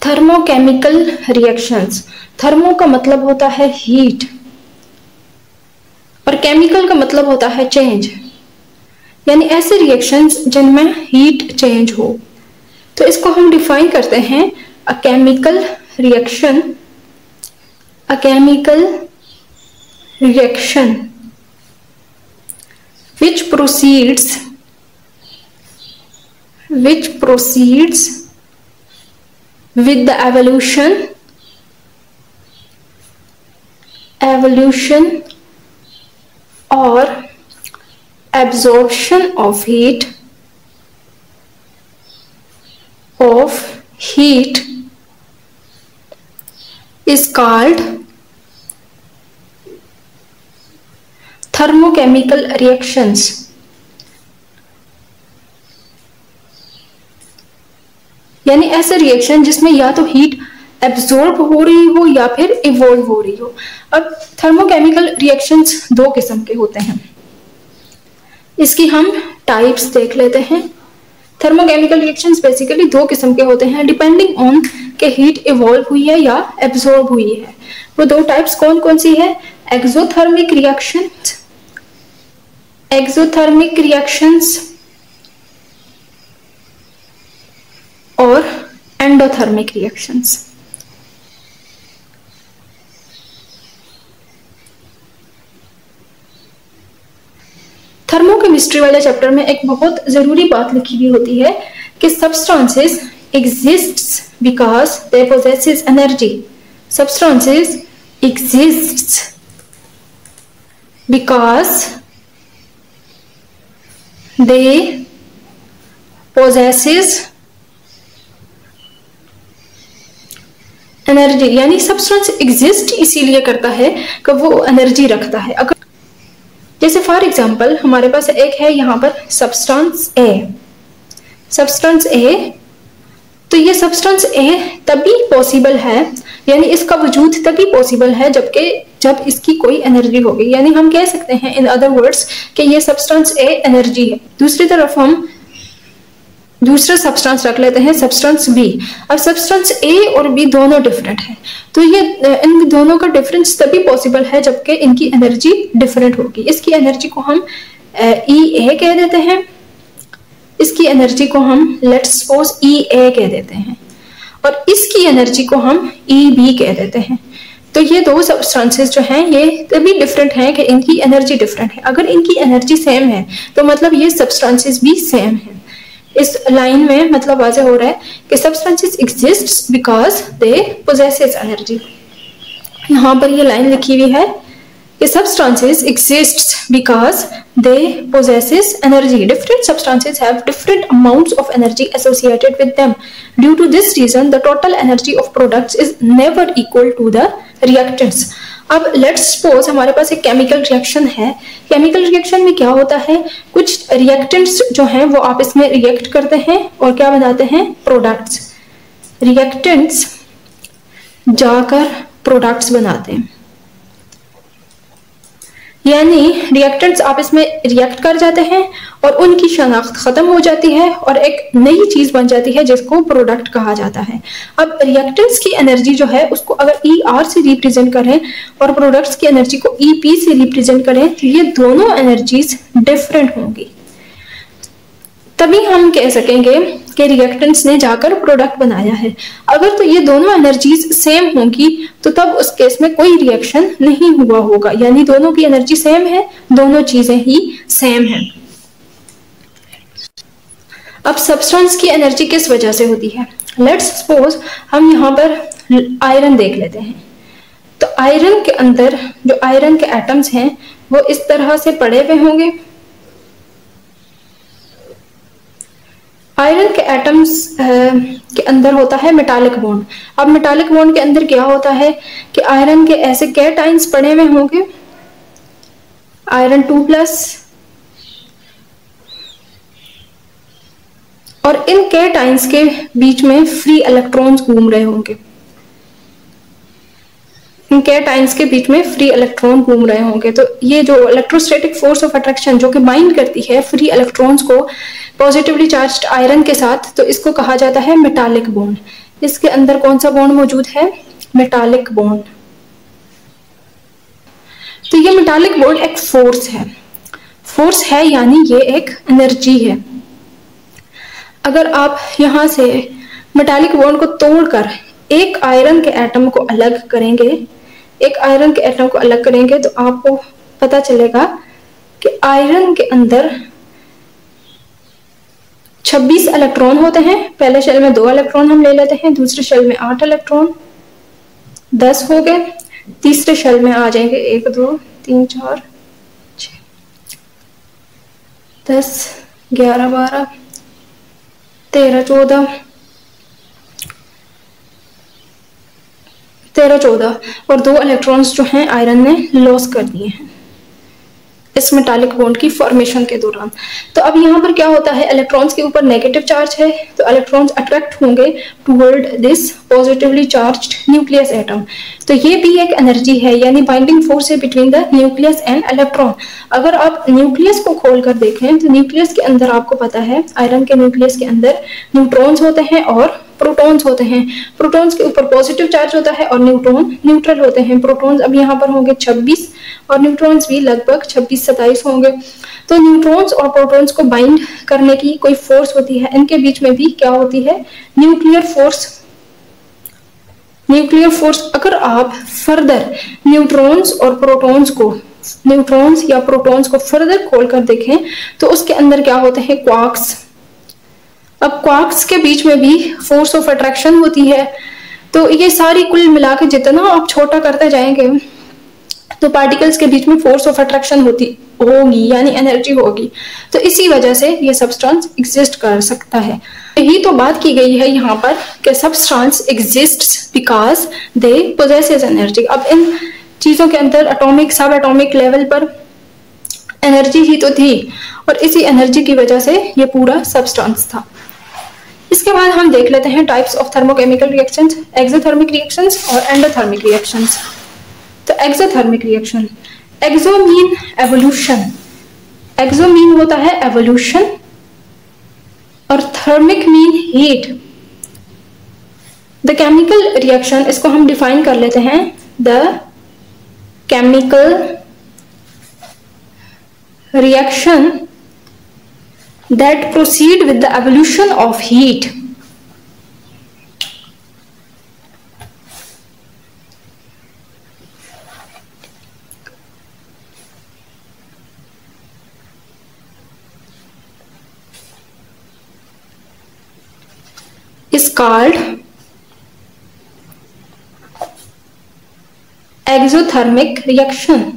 Thermochemical reactions. Thermo का मतलब होता है हीट और केमिकल का मतलब होता है चेंज, यानी ऐसे रिएक्शंस जिनमें हीट चेंज हो। तो इसको हम डिफाइन करते हैं a chemical reaction, a chemical reaction which proceeds with the evolution or absorption of heat is called thermochemical reactions। यानी ऐसे रिएक्शन जिसमें या तो हीट एब्जॉर्ब हो रही हो या फिर इवॉल्व हो रही हो। अब थर्मोकेमिकल रिएक्शंस दो किस्म के होते हैं, इसकी हम टाइप्स देख लेते हैं। थर्मोकेमिकल रिएक्शंस बेसिकली दो किस्म के होते हैं डिपेंडिंग ऑन के हीट इवॉल्व हुई है या एब्जॉर्ब हुई है। वो दो टाइप्स कौन कौन सी है? एक्सोथर्मिक रिएक्शंस और एंडोथर्मिक रिएक्शंस। थर्मोकेमिस्ट्री वाले चैप्टर में एक बहुत जरूरी बात लिखी हुई होती है कि substances exists because they possesses energy। substances exists because they possesses energy, यानी सब्सटेंस एग्जिस्ट इसीलिए करता है कि वो एनर्जी रखता है। अगर जैसे फॉर एग्जांपल हमारे पास एक है यहाँ पर सब्सटेंस ए, तो ये सब्सटेंस ए तभी पॉसिबल है, यानी इसका वजूद तभी पॉसिबल है जब इसकी कोई एनर्जी होगी। यानी हम कह सकते हैं इन अदर वर्ड्स कि ये सब्सटेंस ए एनर्जी है। दूसरी तरफ हम दूसरा सब्सटेंस रख लेते हैं सब्सटेंस बी। अब सब्सटेंस ए और बी दोनों डिफरेंट है, तो ये इन दोनों का डिफरेंस तभी पॉसिबल है जबकि इनकी एनर्जी डिफरेंट होगी। इसकी एनर्जी को हम ई ए कह देते हैं, इसकी एनर्जी को हम लेट्स सपोज ई ए कह देते हैं, और इसकी एनर्जी को हम ई बी कह देते हैं। तो ये दो सब्सटेंसेस जो हैं ये तभी डिफरेंट हैं कि इनकी एनर्जी डिफरेंट है। अगर इनकी एनर्जी सेम है तो मतलब ये सब्सटेंसेस भी सेम है। इस लाइन में मतलब वाज़ेह हो रहा है कि substances exist because they possesses energy. यहाँ पर ये लाइन लिखी हुई है कि substances exist because they possesses energy। Different substances have different amounts of energy associated with them. Due to this reason, the total energy of products is never equal to the reactants। अब let's suppose हमारे पास एक chemical reaction है। Chemical reaction में क्या होता है, कुछ reactants जो हैं वो आपस में रिएक्ट करते हैं और क्या बनाते हैं, प्रोडक्ट्स। रिएक्टेंट्स जाकर प्रोडक्ट्स बनाते हैं, यानी रिएक्टेंट्स आपस में रिएक्ट कर जाते हैं और उनकी शनाख्त खत्म हो जाती है और एक नई चीज बन जाती है जिसको प्रोडक्ट कहा जाता है। अब रिएक्टेंट्स की एनर्जी जो है उसको अगर ई आर से रिप्रेजेंट करें और प्रोडक्ट्स की एनर्जी को ई पी से रिप्रेजेंट करें तो ये दोनों एनर्जीज डिफरेंट होंगी, तभी हम कह सकेंगे कि रिएक्टेंट्स ने जाकर प्रोडक्ट बनाया है। अगर तो ये दोनों एनर्जीज सेम होंगी तो तब उस केस में कोई रिएक्शन नहीं हुआ होगा, यानी दोनों की एनर्जी सेम है, दोनों चीजें ही सेम हैं। अब सब्सटेंस की एनर्जी किस वजह से होती है? लेट्स सपोज हम यहाँ पर आयरन देख लेते हैं। तो आयरन के अंदर जो आयरन के एटम्स हैं वो इस तरह से पड़े हुए होंगे। आयरन के एटम्स के अंदर होता है मेटालिक बॉन्ड। अब मेटालिक बॉन्ड के अंदर क्या होता है कि आयरन के ऐसे कैटाइंस पड़े हुए होंगे, आयरन 2+, और इन कैटाइंस के बीच में फ्री इलेक्ट्रॉन्स घूम रहे होंगे। इन कैटाइंस के बीच में फ्री इलेक्ट्रॉन घूम रहे होंगे। तो ये जो इलेक्ट्रोस्टैटिक फोर्स ऑफ अट्रैक्शन जो कि बाइंड करती है फ्री इलेक्ट्रॉन्स को पॉजिटिवली चार्ज्ड आयरन के साथ, तो इसको कहा जाता है मेटालिक बॉन्ड। इसके अंदर कौन सा बॉन्ड मौजूद है? Metallic bond. तो ये मेटालिक बॉन्ड एक फोर्स है यानी ये एक एनर्जी है। अगर आप यहां से मेटालिक बॉन्ड को तोड़कर एक आयरन के एटम को अलग करेंगे, तो आपको पता चलेगा कि आयरन के अंदर 26 इलेक्ट्रॉन होते हैं। पहले शेल में 2 इलेक्ट्रॉन हम ले लेते हैं, दूसरे शेल में 8 इलेक्ट्रॉन, 10 हो गए। तीसरे शेल में आ जाएंगे 1 2 3 4 6 10 11 12 13 14 और 2 इलेक्ट्रॉन्स जो हैं आयरन ने लॉस कर दिए हैं इस मेटालिक बॉन्ड की फॉर्मेशन के दौरान। तो अब यहाँ पर क्या होता है, इलेक्ट्रॉन्स के ऊपर नेगेटिव चार्ज है, तो इलेक्ट्रॉन्स अट्रैक्ट होंगे toward this positively charged nucleus atom. तो ये भी एक एनर्जी है, यानी बाइंडिंग फोर्स है between the nucleus and electron. अगर आप न्यूक्लियस को खोल कर देखें तो न्यूक्लियस के अंदर आपको पता है आयरन के न्यूक्लियस के अंदर न्यूट्रॉन्स होते हैं और प्रोटॉन्स होते हैं। प्रोटॉन्स के ऊपर पॉजिटिव चार्ज होता है और न्यूट्रॉन न्यूट्रल होते हैं। प्रोटॉन्स अब यहाँ पर होंगे 26 और न्यूट्रॉन्स भी लगभग 26-27 होंगे। तो न्यूट्रॉन्स और प्रोटॉन्स को बाइंड करने की कोई फोर्स होती है, इनके बीच में भी क्या होती है, न्यूक्लियर फोर्स। अगर आप फर्दर न्यूट्रॉन्स या प्रोटॉन्स को फर्दर खोलकर देखें तो उसके अंदर क्या होते हैं, क्वार्क्स। अब क्वार्क्स के बीच में भी फोर्स ऑफ अट्रैक्शन होती है। तो ये सारी कुल मिला के जितना आप छोटा करते जाएंगे तो पार्टिकल्स के बीच में फोर्स ऑफ अट्रैक्शन होगी यानी एनर्जी होगी। तो इसी वजह से ये सब्सटेंस एग्जिस्ट कर सकता है। यही तो बात की गई है यहाँ पर कि substance exists because they possesses energy. अब इन चीजों के अंदर एटॉमिक सब एटॉमिक लेवल पर एनर्जी ही तो थी और इसी एनर्जी की वजह से ये पूरा सब्सटेंस था। इसके बाद हम देख लेते हैं types of thermochemical reactions, exothermic reactions और एंडोथर्मिक रिएक्शंस। तो एक्सोथर्मिक रिएक्शन, एक्सो मीन एवोल्यूशन, एक्सो मीन होता है एवोल्यूशन और thermic mean heat. The chemical reaction, इसको हम डिफाइन कर लेते हैं, the chemical reaction that proceed with the evolution of heat. Is called exothermic reaction.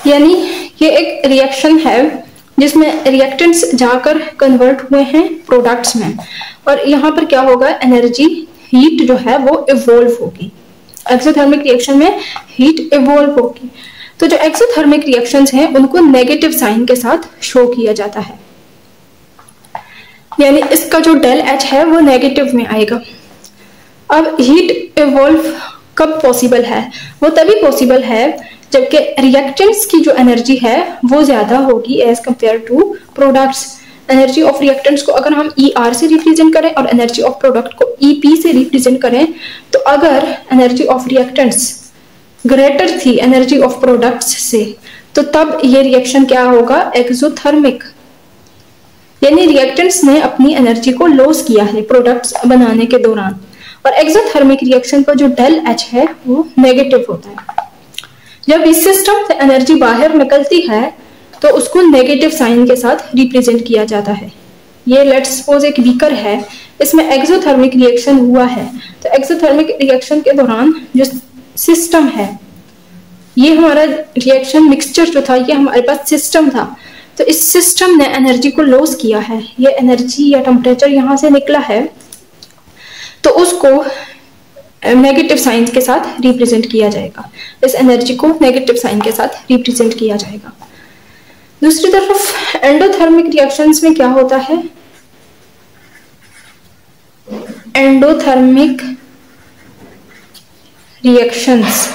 यानी ये एक रिएक्शन है जिसमें रिएक्टेंट्स जाकर कन्वर्ट हुए हैं प्रोडक्ट्स में और यहाँ पर क्या होगा, एनर्जी हीट जो है वो इवॉल्व होगी। एक्सोथर्मिक रिएक्शन में हीट इवॉल्व होगी। तो जो एक्सोथर्मिक रिएक्शंस हैं उनको नेगेटिव साइन के साथ शो किया जाता है, यानी इसका जो डेल एच है वो नेगेटिव में आएगा। अब हीट इवॉल्व कब पॉसिबल है, वो तभी पॉसिबल है जबकि रिएक्टेंट्स की जो एनर्जी है वो ज्यादा होगी as compared to products. Energy of reactants को अगर हम ER से रिप्रेजेंट करें और एनर्जी ऑफ प्रोडक्ट को EP से रिप्रेजेंट करें, तो अगर एनर्जी ऑफ रिएक्टेंट्स ग्रेटर थी एनर्जी ऑफ प्रोडक्ट्स से तो तब ये रिएक्शन क्या होगा, एक्सोथर्मिक, यानी रिएक्टेंट्स ने अपनी एनर्जी को लॉस किया है प्रोडक्ट्स बनाने के दौरान। और एक्सोथर्मिक रिएक्शन का जो डेल एच है वो नेगेटिव होता है। जब इस सिस्टम से एनर्जी बाहर निकलती है तो उसको नेगेटिव साइन के साथ रिप्रेजेंट किया जाता है। ये लेट्स सपोज एक बीकर है, इसमें एक्सोथर्मिक रिएक्शन हुआ है, तो एक्सोथर्मिक रिएक्शन के दौरान जो सिस्टम है, ये हमारा रिएक्शन मिक्सचर जो था ये हमारे पास सिस्टम था, तो इस सिस्टम ने एनर्जी को लॉस किया है। ये एनर्जी या टेम्परेचर यहाँ से निकला है तो उसको नेगेटिव साइन के साथ रिप्रेजेंट किया जाएगा। इस एनर्जी को नेगेटिव साइन के साथ रिप्रेजेंट किया जाएगा। दूसरी तरफ एंडोथर्मिक रिएक्शंस में क्या होता है, endothermic reactions,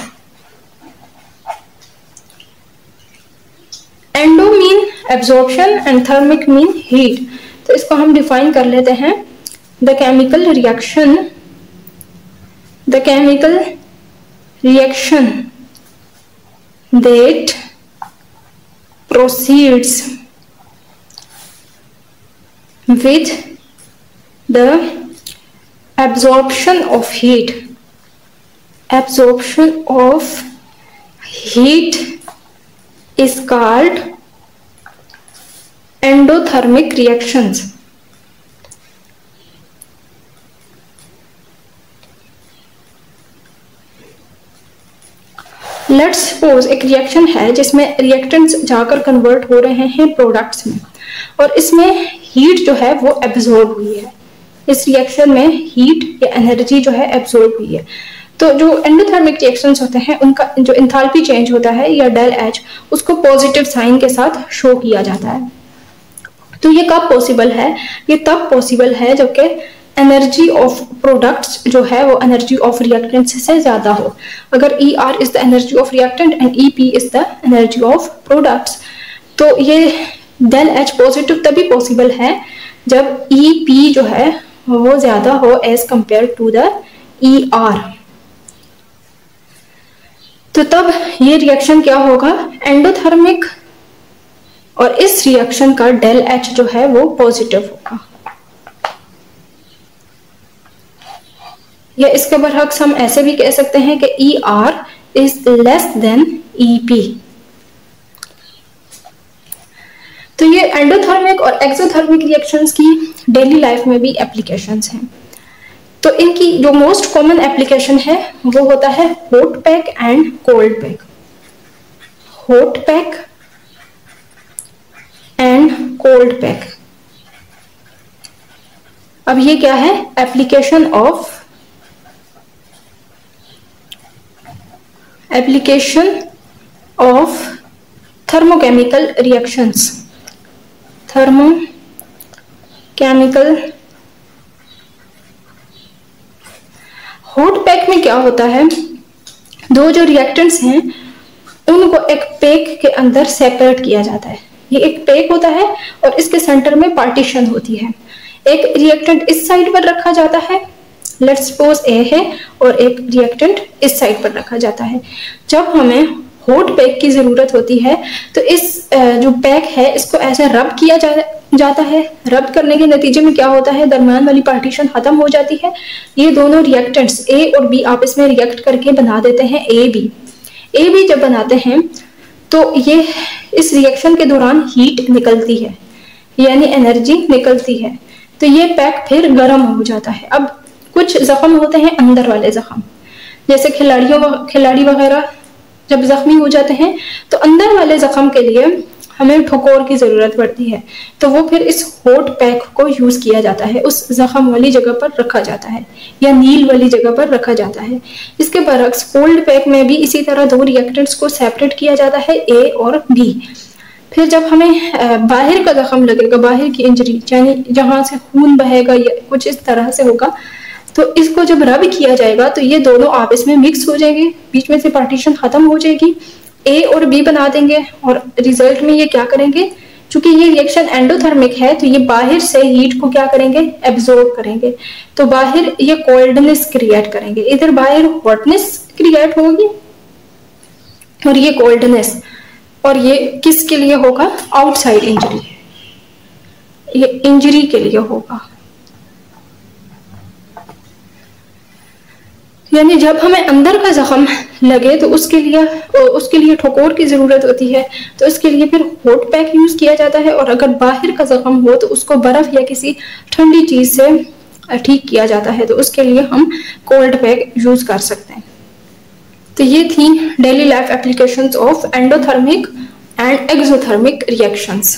endo mean absorption and thermic mean heat. तो इसको हम डिफाइन कर लेते हैं, the chemical reaction that proceeds with the absorption of heat is called endothermic reactions. Let's suppose एक रिएक्शन है जिसमें रिएक्टेंट्स जाकर कन्वर्ट हो रहे हैं प्रोडक्ट्स में, और इसमें हीट जो है वो एब्जॉर्ब हुई है। इस रिएक्शन में हीट या एनर्जी जो है एब्जॉर्ब हुई है। तो जो एंडोथर्मिक रिएक्शंस होते हैं उनका जो एंथैल्पी चेंज होता है या डेल एच, उसको पॉजिटिव साइन के साथ शो किया जाता है। तो ये कब पॉसिबल है? ये तब पॉसिबल है जबकि एनर्जी ऑफ प्रोडक्ट्स जो है वो एनर्जी ऑफ रिएक्टेंट्स से ज्यादा हो। अगर E R is the energy of reactant and E P is the energy of products, तो ये डेल एच पॉजिटिव तभी पॉसिबल है जब ई पी जो है वो ज्यादा हो as compared to the E R. तो तब ये रिएक्शन क्या होगा? एंडोथर्मिक, और इस रिएक्शन का डेल एच जो है वो पॉजिटिव होगा। या इसके बरअक्स हम ऐसे भी कह सकते हैं कि ई R is less than E P. तो ये एंडोथर्मिक और एक्सोथर्मिक रिएक्शंस की डेली लाइफ में भी एप्लीकेशंस हैं। तो इनकी जो मोस्ट कॉमन एप्लीकेशन है वो होता है hot pack and cold pack. Hot pack and cold pack. अब ये क्या है? Application of thermochemical reactions. Thermochemical hot pack में क्या होता है? दो जो रिएक्टेंट्स हैं उनको एक पैक के अंदर सेपरेट किया जाता है। ये एक पैक होता है और इसके सेंटर में पार्टीशन होती है। एक रिएक्टेंट इस साइड पर रखा जाता है, लेट्स सपोज ए है, और एक रिएक्टेंट इस साइड पर रखा जाता है। जब हमें हॉट पैक की जरूरत होती है तो इस जो पैक है इसको ऐसे रब किया जाता है। रब करने के नतीजे में क्या होता है? दरम्यान वाली पार्टीशन खत्म हो जाती है। ये दोनों रिएक्टेंट्स ए और बी आपस में रिएक्ट करके बना देते हैं ए बी जब बनाते हैं तो ये इस रिएक्शन के दौरान हीट निकलती है, यानी एनर्जी निकलती है। तो ये पैक फिर गर्म हो जाता है। अब कुछ जख्म होते हैं अंदर वाले जख्म, जैसे खिलाड़ी वगैरह जब जख्मी हो जाते हैं तो अंदर वाले जख्म के लिए हमें ठोकर की जरूरत पड़ती है। तो वो फिर इस हॉट पैक को यूज किया जाता है, उस जख्म वाली जगह पर रखा जाता है या नील वाली जगह पर रखा जाता है। इसके बरक्स कोल्ड पैक में भी इसी तरह दो रिएक्टेंट्स को सेपरेट किया जाता है, ए और बी। फिर जब हमें बाहर का जख्म लगेगा, बाहर की इंजरी यानी जहां से खून बहेगा या कुछ इस तरह से होगा, तो इसको जब रब किया जाएगा तो ये दोनों आपस में मिक्स हो जाएंगे, बीच में से पार्टीशन खत्म हो जाएगी, ए और बी बना देंगे। और रिजल्ट में ये क्या करेंगे? चूंकि ये रिएक्शन एंडोथर्मिक है तो ये बाहर से हीट को क्या करेंगे? एब्जॉर्ब करेंगे। तो बाहर ये कोल्डनेस क्रिएट करेंगे, इधर बाहर हॉटनेस क्रिएट होगी और ये कोल्डनेस। और ये किसके लिए होगा? आउटसाइड इंजरी, ये इंजरी के लिए होगा। यानी जब हमें अंदर का जख्म लगे तो उसके लिए ठोकर की जरूरत होती है, तो इसके लिए फिर हॉट पैक यूज किया जाता है। और अगर बाहर का जख्म हो तो उसको बर्फ या किसी ठंडी चीज से ठीक किया जाता है, तो उसके लिए हम कोल्ड पैक यूज कर सकते हैं। तो ये थी daily life applications of endothermic and exothermic reactions.